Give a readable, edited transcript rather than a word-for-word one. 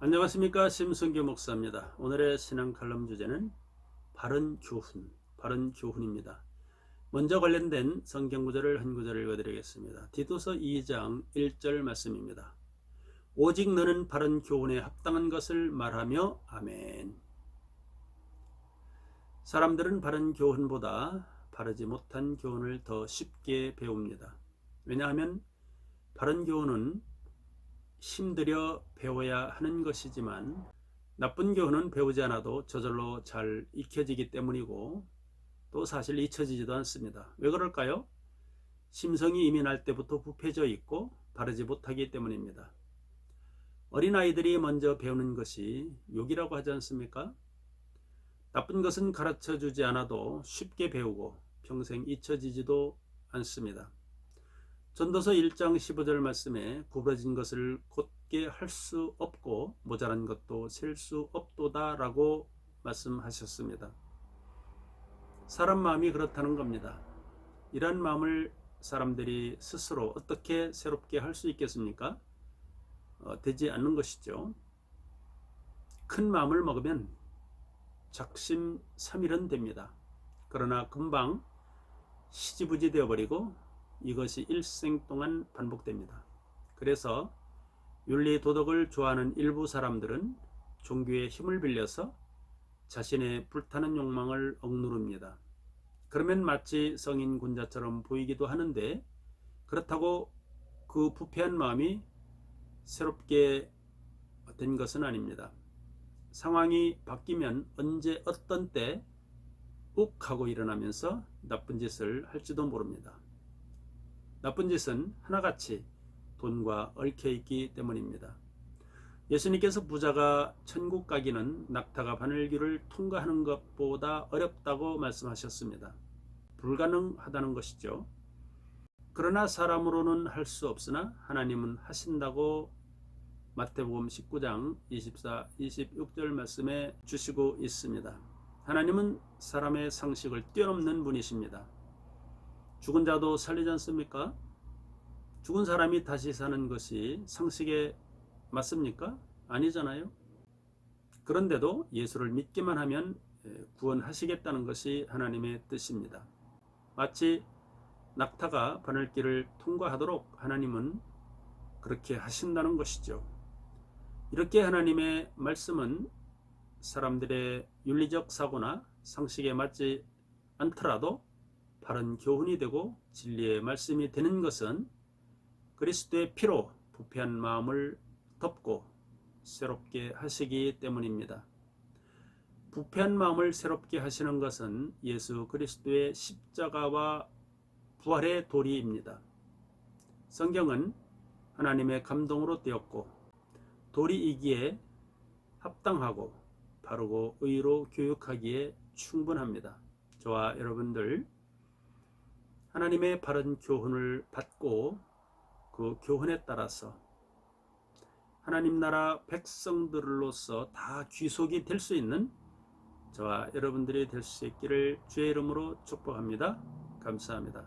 안녕하십니까, 심승규 목사입니다. 오늘의 신앙 칼럼 주제는 바른 교훈입니다. 먼저 관련된 성경 구절을 한 구절을 읽어드리겠습니다. 디도서 2장 1절 말씀입니다. 오직 너는 바른 교훈에 합당한 것을 말하며 아멘. 사람들은 바른 교훈보다 바르지 못한 교훈을 더 쉽게 배웁니다. 왜냐하면 바른 교훈은 힘들여 배워야 하는 것이지만 나쁜 교훈은 배우지 않아도 저절로 잘 익혀지기 때문이고 또 사실 잊혀지지도 않습니다. 왜 그럴까요? 심성이 이미 날 때부터 부패져 있고 바르지 못하기 때문입니다. 어린아이들이 먼저 배우는 것이 욕이라고 하지 않습니까? 나쁜 것은 가르쳐 주지 않아도 쉽게 배우고 평생 잊혀지지도 않습니다. 전도서 1장 15절 말씀에 구부러진 것을 곧게 할 수 없고 모자란 것도 셀 수 없도다 라고 말씀하셨습니다. 사람 마음이 그렇다는 겁니다. 이런 마음을 사람들이 스스로 어떻게 새롭게 할 수 있겠습니까? 되지 않는 것이죠. 큰 마음을 먹으면 작심삼일은 됩니다. 그러나 금방 시지부지 되어버리고 이것이 일생 동안 반복됩니다. 그래서 윤리 도덕을 좋아하는 일부 사람들은 종교의 힘을 빌려서 자신의 불타는 욕망을 억누릅니다. 그러면 마치 성인 군자처럼 보이기도 하는데 그렇다고 그 부패한 마음이 새롭게 된 것은 아닙니다. 상황이 바뀌면 언제 어떤 때 욱 하고 일어나면서 나쁜 짓을 할지도 모릅니다. 나쁜 짓은 하나같이 돈과 얽혀있기 때문입니다. 예수님께서 부자가 천국 가기는 낙타가 바늘길을 통과하는 것보다 어렵다고 말씀하셨습니다. 불가능하다는 것이죠. 그러나 사람으로는 할 수 없으나 하나님은 하신다고 마태복음 19장 24, 26절 말씀에 주시고 있습니다. 하나님은 사람의 상식을 뛰어넘는 분이십니다. 죽은 자도 살리지 않습니까? 죽은 사람이 다시 사는 것이 상식에 맞습니까? 아니잖아요. 그런데도 예수를 믿기만 하면 구원하시겠다는 것이 하나님의 뜻입니다. 마치 낙타가 바늘길을 통과하도록 하나님은 그렇게 하신다는 것이죠. 이렇게 하나님의 말씀은 사람들의 윤리적 사고나 상식에 맞지 않더라도 바른 교훈이 되고 진리의 말씀이 되는 것은 그리스도의 피로 부패한 마음을 덮고 새롭게 하시기 때문입니다. 부패한 마음을 새롭게 하시는 것은 예수 그리스도의 십자가와 부활의 도리입니다. 성경은 하나님의 감동으로 떼었고 도리이기에 합당하고 바르고 의로 교육하기에 충분합니다. 저와 여러분들 하나님의 바른 교훈을 받고 그 교훈에 따라서 하나님 나라 백성들로서 다 귀속이 될 수 있는 저와 여러분들이 될 수 있기를 주의 이름으로 축복합니다. 감사합니다.